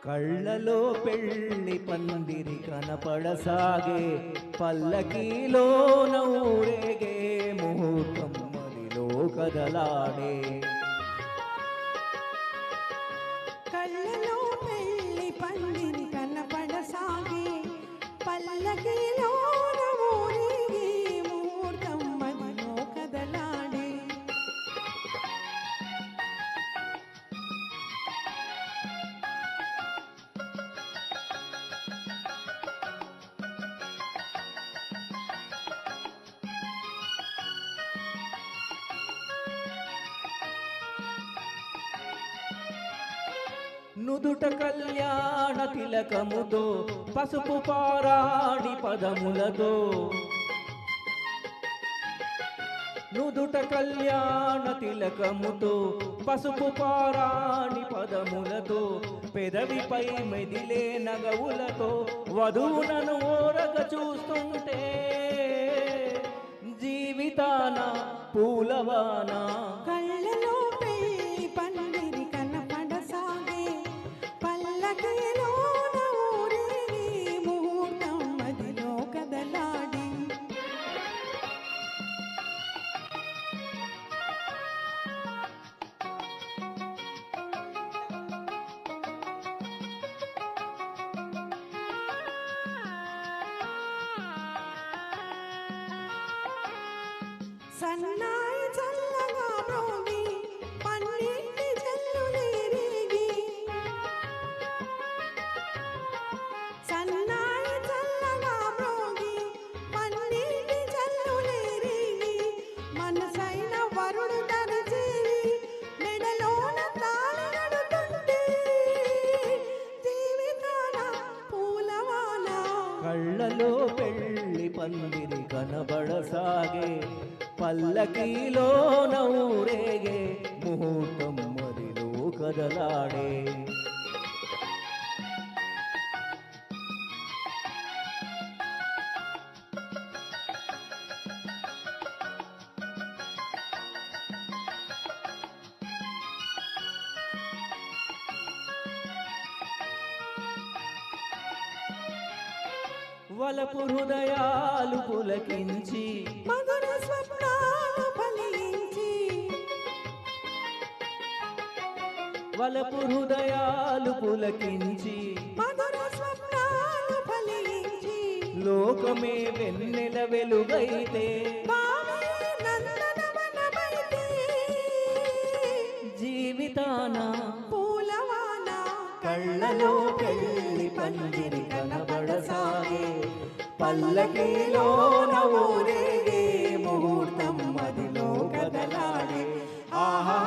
కళ్ళలో పెళ్లి పందిరి కనపడసాగే, పల్లకీలో నూరేగే ముహూర్తం మదిలో కదలాడే. కళ్ళలో పెళ్లి పందిరి కనపడసాగే, పల్లకీలో నూరేగే ముహూర్తం మదిలో కదలాడే. నుదుట కళ్యాణ తిలకముతో, పసుపు పారాడి పదములతో. నుదుట కళ్యాణ తిలకముతో, పసుపు పారాణి పదములతో, పెదవిపై మెదిలే నగవులతో వధువునను ఓరగ చూస్తుంటే జీవితాన పూలవాన. కళ్ళలో పెళ్లి పందిరి కనపడసాగే, పల్లకీలో నూరేగే ముహూర్తం మదిలో కదలాడి. సన్నాయి చల్లగా మ్రోగి పన్నీటి జల్లులేరేగి, సన్నాయి చల్లగా మ్రోగి పన్నీటి జల్లులేరేగి, మనసైన వరుడు దరిచేరి మెడలోన తాళి కడుతుంటే జీవితాన పూలవాన. కళ్ళలో పెళ్లి పందిరి కనబడసాగే, పల్లకీలో నూరేగే ముహూర్తం మదిలో కదలాడే. వలపు హృదయాలు పులకించి, మధుర స్వప్నాలు ఫలించి, వలపు హృదయాలు పులకించి, మధుర స్వప్నాలు ఫలించి, లోకమే వెన్నెల వెలుగైతే భావే నందనవనమైతే జీవితాన పూలవాన. కళ్ళలో పెళ్లి పందిరి కనబడసాగే, పల్లకీలో నూరేగే ముహూర్తం మదిలో కదలాడే. ఆహా